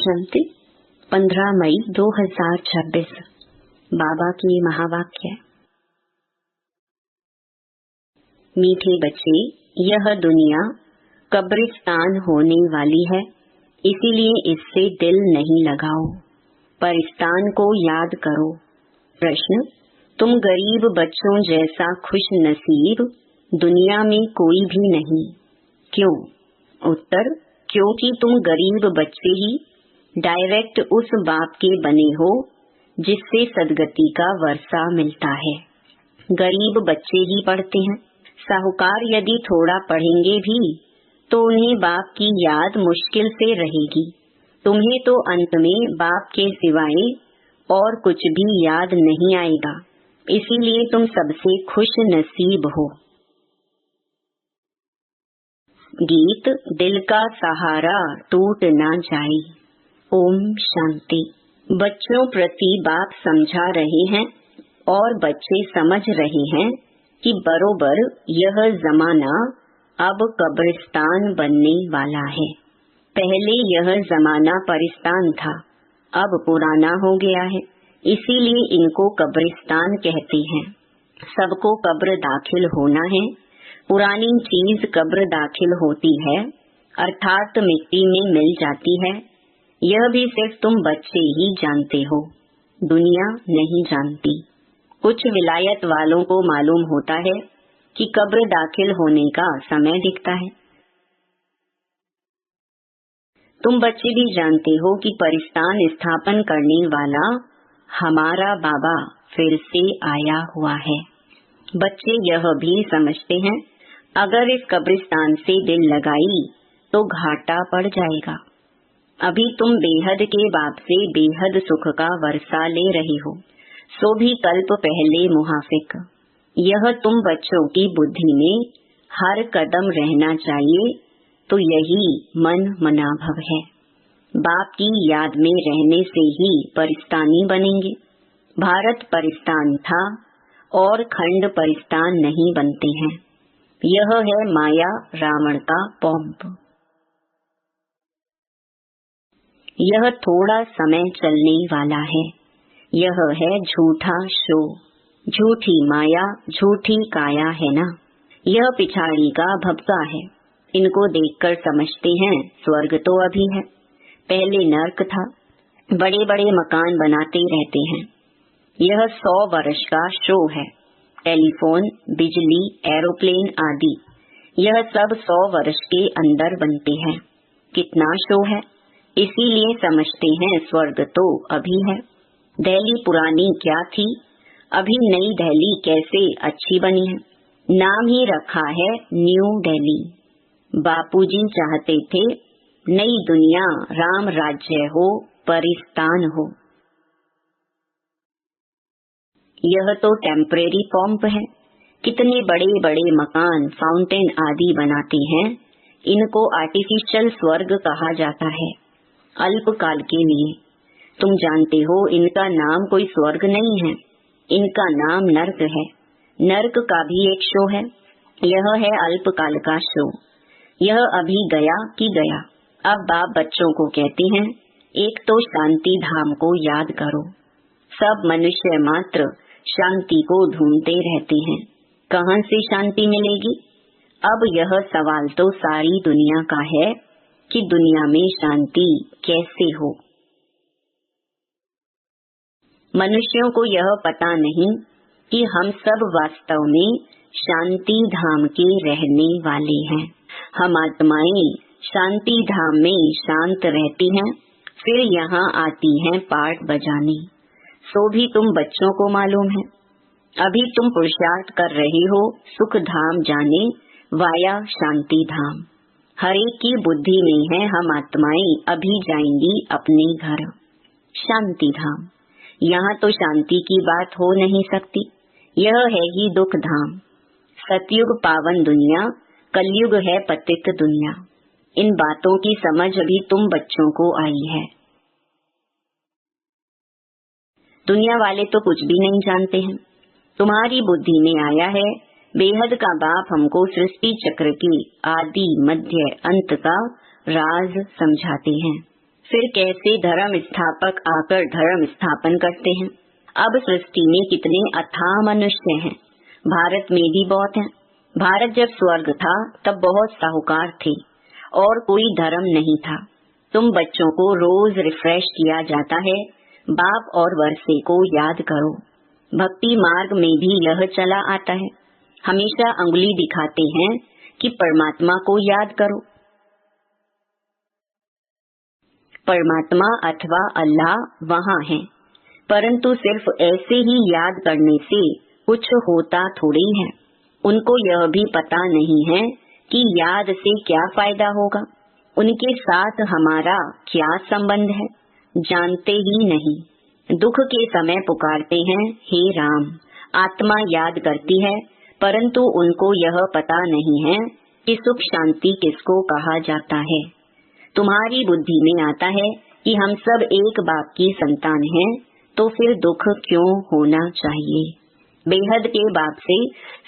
शांति 15 मई 2026। बाबा की महावाक्य। मीठे बच्चे, यह दुनिया कब्रिस्तान होने वाली है, इसीलिए इससे दिल नहीं लगाओ। परिस्तान को याद करो। प्रश्न: तुम गरीब बच्चों जैसा खुश नसीब दुनिया में कोई भी नहीं। क्यों? उत्तर: क्योंकि तुम गरीब बच्चे ही डायरेक्ट उस बाप के बने हो जिससे सदगति का वर्षा मिलता है। गरीब बच्चे ही पढ़ते हैं। साहूकार यदि थोड़ा पढ़ेंगे भी तो उन्हें बाप की याद मुश्किल से रहेगी। तुम्हें तो अंत में बाप के सिवाय और कुछ भी याद नहीं आएगा, इसीलिए तुम सबसे खुश नसीब हो। गीत: दिल का सहारा टूट ना जाए। ओम शांति। बच्चों प्रति बाप समझा रहे हैं और बच्चे समझ रहे हैं कि बरोबर यह जमाना अब कब्रिस्तान बनने वाला है। पहले यह जमाना परिस्तान था, अब पुराना हो गया है, इसीलिए इनको कब्रिस्तान कहते हैं। सबको कब्र दाखिल होना है। पुरानी चीज कब्र दाखिल होती है, अर्थात मिट्टी में मिल जाती है। यह भी सिर्फ तुम बच्चे ही जानते हो, दुनिया नहीं जानती। कुछ विलायत वालों को मालूम होता है कि कब्र दाखिल होने का समय दिखता है। तुम बच्चे भी जानते हो कि परिस्तान स्थापन करने वाला हमारा बाबा फिर से आया हुआ है। बच्चे यह भी समझते हैं, अगर इस कब्रिस्तान से दिल लगाई तो घाटा पड़ जाएगा। अभी तुम बेहद के बाप से बेहद सुख का वर्षा ले रहे हो, सो भी कल्प पहले मुहाफिक। यह तुम बच्चों की बुद्धि में हर कदम रहना चाहिए, तो यही मन मनाभव है। बाप की याद में रहने से ही परिस्तानी बनेंगे। भारत परिस्तान था और खंड परिस्तान नहीं बनते हैं। यह है माया रावण का पॉम्प। यह थोड़ा समय चलने वाला है। यह है झूठा शो, झूठी माया, झूठी काया है ना। यह पिछाड़ी का भपका है। इनको देखकर समझते हैं स्वर्ग तो अभी है, पहले नर्क था। बड़े बड़े मकान बनाते रहते हैं। यह 100 वर्ष का शो है। टेलीफोन, बिजली, एरोप्लेन आदि, यह सब 100 वर्ष के अंदर बनते हैं। कितना शो है, इसीलिए समझते हैं स्वर्ग तो अभी है। दिल्ली पुरानी क्या थी, अभी नई दिल्ली कैसे अच्छी बनी है। नाम ही रखा है न्यू दिल्ली। बापूजी चाहते थे नई दुनिया राम राज्य हो, परिस्तान हो। यह तो टेम्परेरी पॉम्प है। कितने बड़े बड़े मकान, फाउंटेन आदि बनाते हैं। इनको आर्टिफिशियल स्वर्ग कहा जाता है, अल्पकाल के लिए। तुम जानते हो इनका नाम कोई स्वर्ग नहीं है, इनका नाम नर्क है। नर्क का भी एक शो है। यह है अल्पकाल का शो। यह अभी गया कि गया। अब बाप बच्चों को कहते हैं, एक तो शांति धाम को याद करो। सब मनुष्य मात्र शांति को ढूंढते रहते हैं, कहाँ से शांति मिलेगी। अब यह सवाल तो सारी दुनिया का है कि दुनिया में शांति कैसे हो। मनुष्यों को यह पता नहीं कि हम सब वास्तव में शांति धाम के रहने वाले हैं। हम आत्माएं शांति धाम में शांत रहती हैं, फिर यहाँ आती हैं पाठ बजाने। सो भी तुम बच्चों को मालूम है। अभी तुम पुरुषार्थ कर रहे हो सुख धाम जाने वाया शांति धाम। हर एक की बुद्धि में है हम आत्माएं अभी जाएंगी अपने घर शांति धाम। यहाँ तो शांति की बात हो नहीं सकती, यह है ही दुख धाम। सतयुग पावन दुनिया, कलयुग है पतित दुनिया। इन बातों की समझ अभी तुम बच्चों को आई है। दुनिया वाले तो कुछ भी नहीं जानते हैं। तुम्हारी बुद्धि में आया है बेहद का बाप हमको सृष्टि चक्र की आदि मध्य अंत का राज समझाते हैं। फिर कैसे धर्म स्थापक आकर धर्म स्थापन करते हैं। अब सृष्टि में कितने अथाह मनुष्य हैं। भारत में भी बहुत हैं। भारत जब स्वर्ग था तब बहुत साहूकार थे और कोई धर्म नहीं था। तुम बच्चों को रोज रिफ्रेश किया जाता है, बाप और वर्षे को याद करो। भक्ति मार्ग में भी यह चला आता है। हमेशा अंगुली दिखाते हैं कि परमात्मा को याद करो। परमात्मा अथवा अल्लाह वहाँ है, परंतु सिर्फ ऐसे ही याद करने से कुछ होता थोड़ी है। उनको यह भी पता नहीं है कि याद से क्या फायदा होगा, उनके साथ हमारा क्या संबंध है, जानते ही नहीं। दुख के समय पुकारते हैं, हे राम। आत्मा याद करती है, परंतु उनको यह पता नहीं है कि सुख शांति किसको कहा जाता है। तुम्हारी बुद्धि में आता है कि हम सब एक बाप की संतान हैं, तो फिर दुख क्यों होना चाहिए। बेहद के बाप से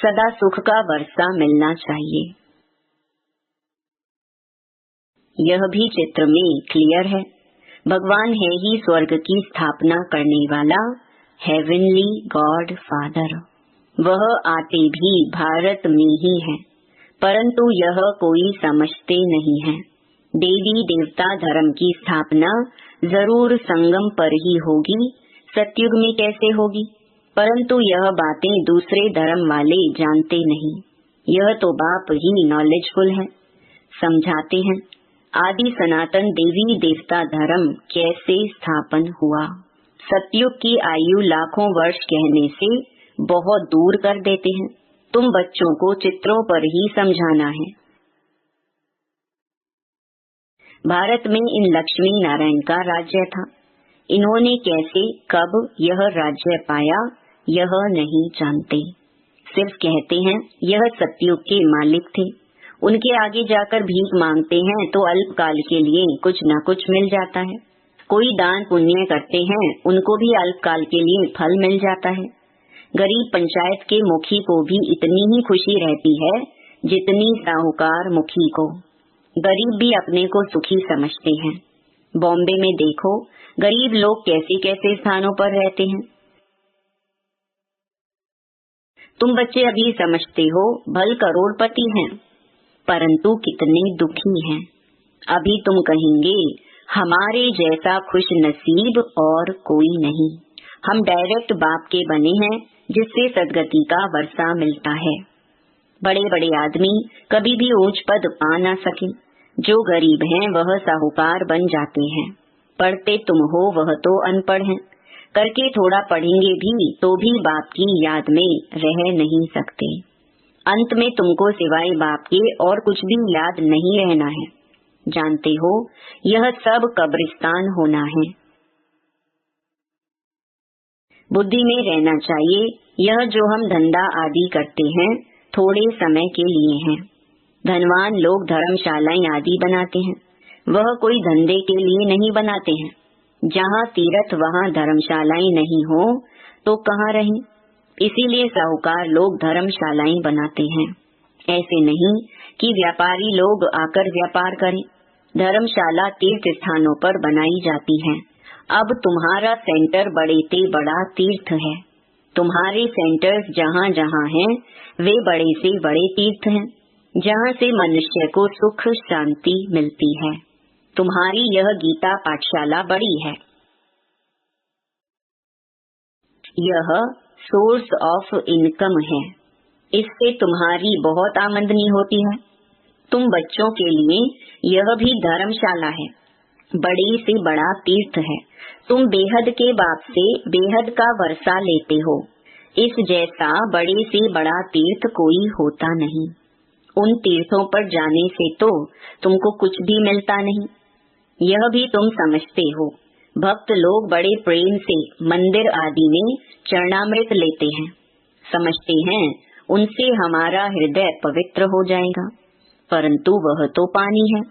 सदा सुख का वर्षा मिलना चाहिए। यह भी चित्र में क्लियर है। भगवान है ही स्वर्ग की स्थापना करने वाला, हेवनली गॉड फादर। वह आते भी भारत में ही है, परंतु यह कोई समझते नहीं है। देवी देवता धर्म की स्थापना जरूर संगम पर ही होगी, सतयुग में कैसे होगी, परंतु यह बातें दूसरे धर्म वाले जानते नहीं। यह तो बाप ही नॉलेजफुल है, समझाते हैं। आदि सनातन देवी देवता धर्म कैसे स्थापन हुआ। सतयुग की आयु लाखों वर्ष कहने से बहुत दूर कर देते हैं। तुम बच्चों को चित्रों पर ही समझाना है। भारत में इन लक्ष्मी नारायण का राज्य था। इन्होंने कैसे कब यह राज्य पाया यह नहीं जानते, सिर्फ कहते हैं यह सतयुग के मालिक थे। उनके आगे जाकर भीख मांगते हैं तो अल्पकाल के लिए कुछ न कुछ मिल जाता है। कोई दान पुण्य करते हैं, उनको भी अल्पकाल के लिए फल मिल जाता है। गरीब पंचायत के मुखी को भी इतनी ही खुशी रहती है जितनी साहूकार मुखी को। गरीब भी अपने को सुखी समझते हैं। बॉम्बे में देखो गरीब लोग कैसे कैसे स्थानों पर रहते हैं। तुम बच्चे अभी समझते हो भल करोड़पति हैं, परंतु कितने दुखी हैं। अभी तुम कहेंगे हमारे जैसा खुश नसीब और कोई नहीं। हम डायरेक्ट बाप के बने हैं, जिससे सदगति का वर्षा मिलता है। बड़े बड़े आदमी कभी भी ऊंच पद पा ना सके। जो गरीब हैं वह साहूकार बन जाते हैं। पढ़ते तुम हो वह तो अनपढ़ हैं, करके थोड़ा पढ़ेंगे भी तो भी बाप की याद में रह नहीं सकते। अंत में तुमको सिवाय बाप के और कुछ भी याद नहीं रहना है। जानते हो यह सब कब्रिस्तान होना है। बुद्धि में रहना चाहिए यह जो हम धंधा आदि करते हैं थोड़े समय के लिए है। धनवान लोग धर्मशालाएं आदि बनाते हैं, वह कोई धंधे के लिए नहीं बनाते हैं। जहाँ तीर्थ वहाँ धर्मशालाएं नहीं हो तो कहाँ रहें। इसीलिए साहूकार लोग धर्मशालाएं बनाते हैं। ऐसे नहीं कि व्यापारी लोग आकर व्यापार करें। धर्मशाला तीर्थ स्थानों पर बनाई जाती है। अब तुम्हारा सेंटर बड़े से बड़ा तीर्थ है। तुम्हारे सेंटर्स जहाँ जहाँ हैं वे बड़े से बड़े तीर्थ हैं, जहाँ से मनुष्य को सुख शांति मिलती है। तुम्हारी यह गीता पाठशाला बड़ी है। यह सोर्स ऑफ इनकम है, इससे तुम्हारी बहुत आमदनी होती है। तुम बच्चों के लिए यह भी धर्मशाला है, बड़े से बड़ा तीर्थ है। तुम बेहद के बाप से बेहद का वर्षा लेते हो। इस जैसा बड़े से बड़ा तीर्थ कोई होता नहीं। उन तीर्थों पर जाने से तो तुमको कुछ भी मिलता नहीं। यह भी तुम समझते हो। भक्त लोग बड़े प्रेम से मंदिर आदि में चरणामृत लेते हैं, समझते हैं उनसे हमारा हृदय पवित्र हो जाएगा, परंतु वह तो पानी है।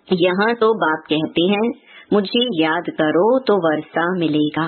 यहाँ तो बाप कहते हैं मुझे याद करो तो वर्षा मिलेगा।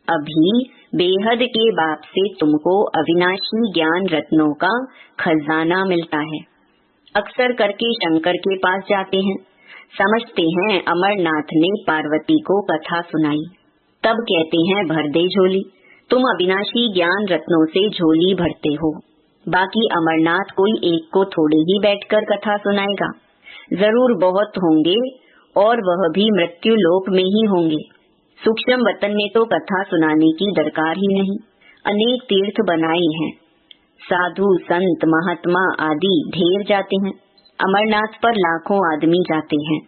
अभी बेहद के बाप से तुमको अविनाशी ज्ञान रत्नों का खजाना मिलता है। अक्सर करके शंकर के पास जाते हैं समझते हैं अमरनाथ ने पार्वती को कथा सुनाई। तब कहते हैं भर दे झोली। तुम अविनाशी ज्ञान रत्नों से झोली भरते हो। बाकी अमरनाथ कोई एक को थोड़े ही बैठकर कथा सुनाएगा, जरूर बहुत होंगे और वह भी मृत्यु लोक में ही होंगे। सूक्ष्म वतन में तो कथा सुनाने की दरकार ही नहीं। अनेक तीर्थ बनाए हैं, साधु संत महात्मा आदि ढेर जाते हैं। अमरनाथ पर लाखों आदमी जाते हैं।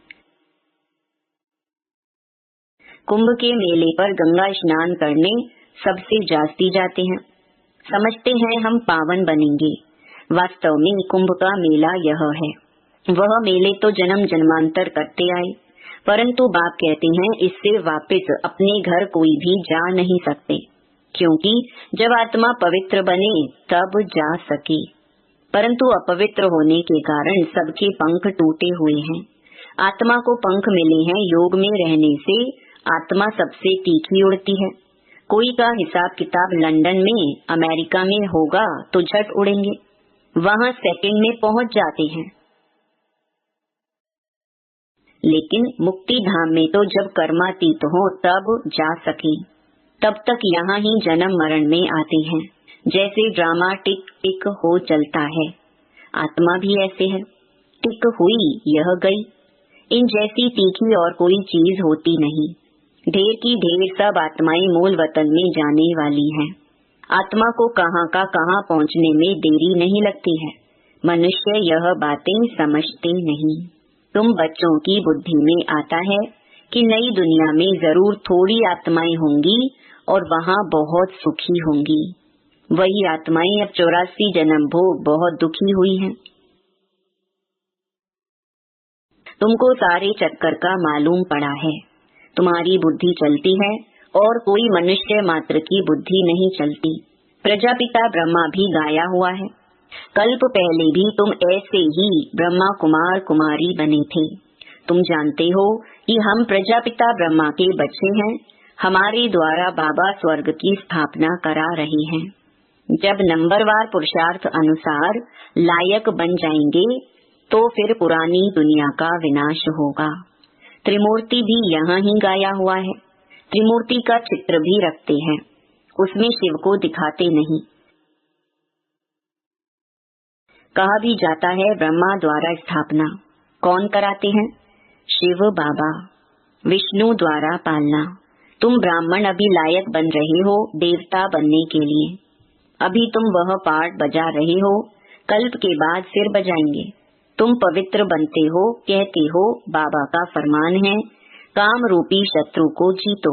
कुंभ के मेले पर गंगा स्नान करने सबसे जास्ती जाते हैं। समझते हैं हम पावन बनेंगे। वास्तव में कुंभ का मेला यह है। वह मेले तो जन्म जन्मांतर करते आए, परंतु बाप कहते हैं इससे वापस अपने घर कोई भी जा नहीं सकते, क्योंकि जब आत्मा पवित्र बने तब जा सके। परंतु अपवित्र होने के कारण सबके पंख टूटे हुए हैं। आत्मा को पंख मिले हैं योग में रहने से। आत्मा सबसे तीखी उड़ती है। कोई का हिसाब किताब लंदन में अमेरिका में होगा तो झट उड़ेंगे, वहाँ सेकंड में पहुँच जाते हैं। लेकिन मुक्ति धाम में तो जब कर्मातीत हो तब जा सके, तब तक यहाँ ही जन्म मरण में आते हैं। जैसे ड्रामा टिक टिक हो चलता है, आत्मा भी ऐसे है। टिक हुई यह गई। इन जैसी तीखी और कोई चीज होती नहीं। ढेर की ढेर सब आत्माएं मूल वतन में जाने वाली हैं। आत्मा को कहाँ का कहाँ पहुँचने में देरी नहीं लगती है। मनुष्य यह बातें समझते नहीं। तुम बच्चों की बुद्धि में आता है कि नई दुनिया में जरूर थोड़ी आत्माएं होंगी और वहाँ बहुत सुखी होंगी। वही आत्माएं अब 84 जन्म भोग बहुत दुखी हुई हैं। तुमको सारे चक्कर का मालूम पड़ा है। तुम्हारी बुद्धि चलती है और कोई मनुष्य मात्र की बुद्धि नहीं चलती। प्रजापिता ब्रह्मा भी गाया हुआ है। कल्प पहले भी तुम ऐसे ही ब्रह्मा कुमार कुमारी बने थे। तुम जानते हो कि हम प्रजापिता ब्रह्मा के बच्चे हैं। हमारे द्वारा बाबा स्वर्ग की स्थापना करा रहे हैं। जब नंबरवार पुरुषार्थ अनुसार लायक बन जाएंगे तो फिर पुरानी दुनिया का विनाश होगा। त्रिमूर्ति भी यहाँ ही गाया हुआ है। त्रिमूर्ति का चित्र भी रखते हैं, उसमें शिव को दिखाते नहीं। कहा भी जाता है ब्रह्मा द्वारा स्थापना कौन कराते हैं? शिव बाबा। विष्णु द्वारा पालना। तुम ब्राह्मण अभी लायक बन रहे हो देवता बनने के लिए। अभी तुम वह पाठ बजा रहे हो, कल्प के बाद फिर बजाएंगे। तुम पवित्र बनते हो, कहते हो बाबा का फरमान है काम रूपी शत्रु को जीतो,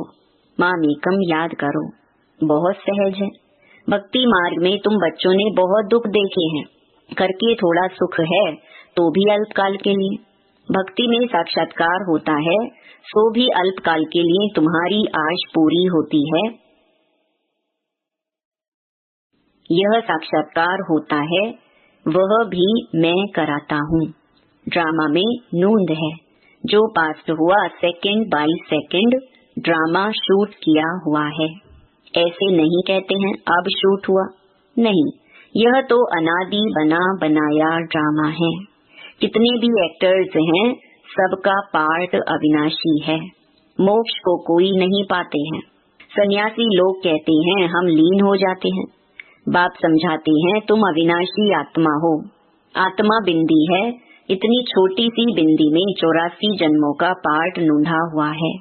मामेकम याद करो। बहुत सहज है। भक्ति मार्ग में तुम बच्चों ने बहुत दुख देखे हैं, करके थोड़ा सुख है तो भी अल्पकाल के लिए। भक्ति में साक्षात्कार होता है सो भी अल्पकाल के लिए तुम्हारी आश पूरी होती है। यह साक्षात्कार होता है वह भी मैं कराता हूँ। ड्रामा में नूंद है। जो पास्ट हुआ second by second drama shoot किया हुआ है। ऐसे नहीं कहते हैं अब शूट हुआ, नहीं, यह तो अनादि बना बनाया ड्रामा है। कितने भी एक्टर्स हैं सबका पार्ट अविनाशी है। मोक्ष को कोई नहीं पाते हैं। सन्यासी लोग कहते हैं हम लीन हो जाते हैं। बाप समझाते हैं तुम अविनाशी आत्मा हो। आत्मा बिंदी है। इतनी छोटी सी बिंदी में 84 जन्मों का पार्ट नूंढा हुआ है।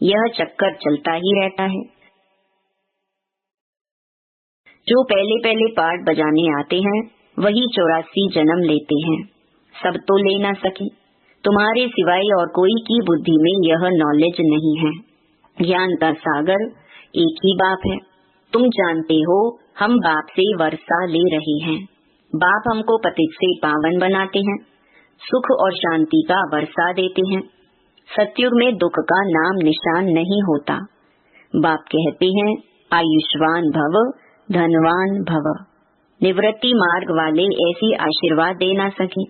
यह चक्कर चलता ही रहता है। जो पहले पहले पार्ट बजाने आते हैं वही 84 जन्म लेते हैं। सब तो ले ना सके। तुम्हारे सिवाय और कोई की बुद्धि में यह नॉलेज नहीं है। ज्ञान का सागर एक ही बाप है। तुम जानते हो हम बाप से वर्षा ले रहे हैं। बाप हमको पतित से पावन बनाते हैं, सुख और शांति का वर्षा देते हैं। सतयुग में दुख का नाम निशान नहीं होता। बाप कहते हैं आयुष्मान भव, धनवान भव। निवृत्ति मार्ग वाले ऐसी आशीर्वाद दे ना सके।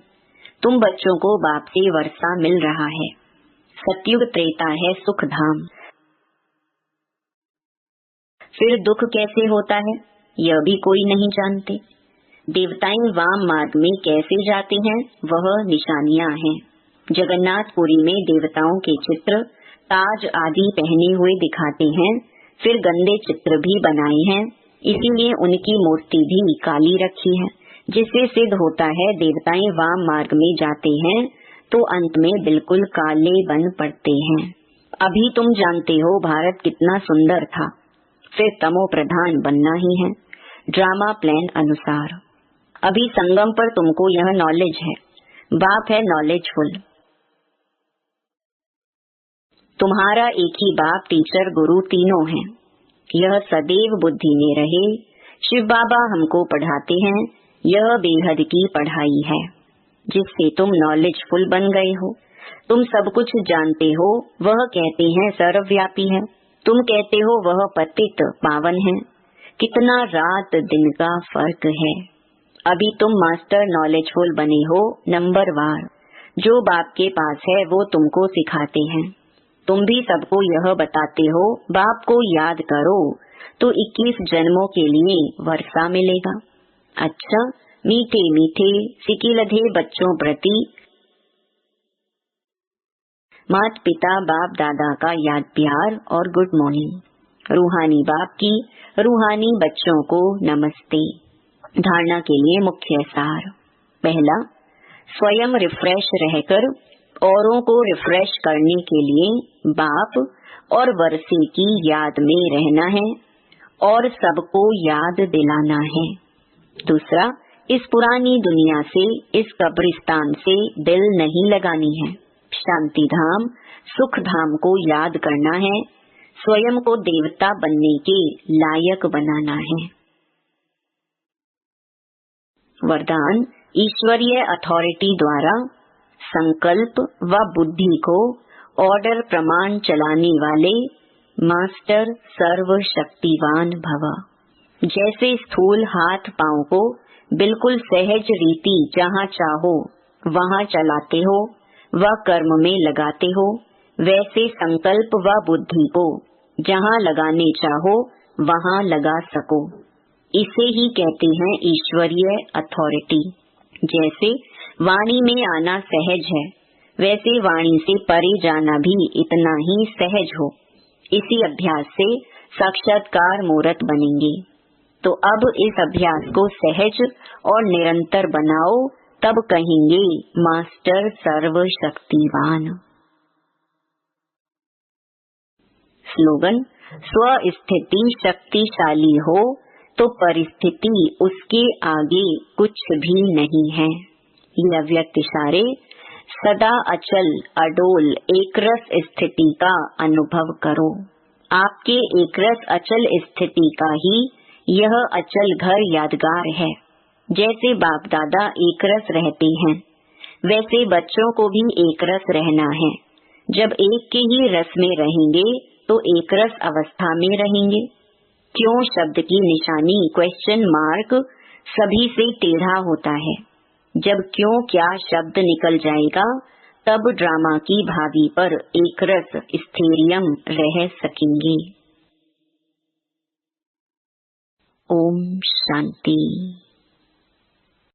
तुम बच्चों को बाप से वर्षा मिल रहा है। सतयुग त्रेता है सुख धाम। फिर दुख कैसे होता है यह भी कोई नहीं जानते। देवताएं वाम मार्ग में कैसे जाते हैं वह निशानियां हैं। जगन्नाथपुरी में देवताओं के चित्र ताज आदि पहने हुए दिखाते हैं, फिर गंदे चित्र भी बनाए हैं, इसीलिए उनकी मूर्ति भी काली रखी है, जिससे सिद्ध होता है देवताएं वाम मार्ग में जाते हैं तो अंत में बिल्कुल काले बन पड़ते हैं। अभी तुम जानते हो भारत कितना सुंदर था, फिर तमो प्रधान बनना ही है ड्रामा प्लान अनुसार। अभी संगम पर तुमको यह नॉलेज है, बाप है नॉलेजफुल। तुम्हारा एक ही बाप टीचर गुरु तीनों है, यह सदैव बुद्धि में रहे। शिव बाबा हमको पढ़ाते हैं, यह बेहद की पढ़ाई है जिससे तुम नॉलेजफुल बन गए हो। तुम सब कुछ जानते हो, वह कहते हैं सर्वव्यापी है, तुम कहते हो वह पतित पावन है। कितना रात दिन का फर्क है। अभी तुम मास्टर नॉलेजफुल बने हो नंबर वार। जो बाप के पास है वो तुमको सिखाते हैं, तुम भी सबको यह बताते हो बाप को याद करो तो 21 जन्मों के लिए वर्षा मिलेगा। अच्छा, मीठे मीठे सिकिलधे बच्चों प्रति माता पिता बाप दादा का याद प्यार और गुड मॉर्निंग। रूहानी बाप की रूहानी बच्चों को नमस्ते। धारणा के लिए मुख्य सार। पहला, स्वयं रिफ्रेश रहकर औरों को रिफ्रेश करने के लिए बाप और वर्षे की याद में रहना है और सबको याद दिलाना है। दूसरा, इस पुरानी दुनिया से, इस कब्रिस्तान से दिल नहीं लगानी है। शांति धाम, सुख धाम को याद करना है, स्वयं को देवता बनने के लायक बनाना है। वरदान, ईश्वरीय अथॉरिटी द्वारा संकल्प व बुद्धि को ऑर्डर प्रमाण चलाने वाले मास्टर सर्वशक्तिवान भव। जैसे स्थूल हाथ पांव को बिल्कुल सहज रीति जहाँ चाहो वहाँ चलाते हो व कर्म में लगाते हो, वैसे संकल्प व बुद्धि को जहाँ लगाने चाहो वहाँ लगा सको। इसे ही कहते हैं ईश्वरीय अथॉरिटी। जैसे वाणी में आना सहज है, वैसे वाणी से परे जाना भी इतना ही सहज हो। इसी अभ्यास से साक्षात्कार मूर्त बनेंगे। तो अब इस अभ्यास को सहज और निरंतर बनाओ, तब कहेंगे मास्टर सर्वशक्तिवान। स्लोगन, स्व स्थिति शक्तिशाली हो तो परिस्थिति उसके आगे कुछ भी नहीं है। यह व्यक्त इशारे सदा अचल अडोल एकरस स्थिति का अनुभव करो। आपके एकरस अचल स्थिति का ही यह अचल घर यादगार है। जैसे बाप दादा एकरस रहते हैं, वैसे बच्चों को भी एकरस रहना है। जब एक के ही रस में रहेंगे तो एकरस अवस्था में रहेंगे। क्यों शब्द की निशानी क्वेश्चन मार्क सभी से टेढ़ा होता है। जब क्यों क्या शब्द निकल जाएगा तब ड्रामा की भावी पर एकरस स्थैर्यम रह सकेंगे। ओम शांति।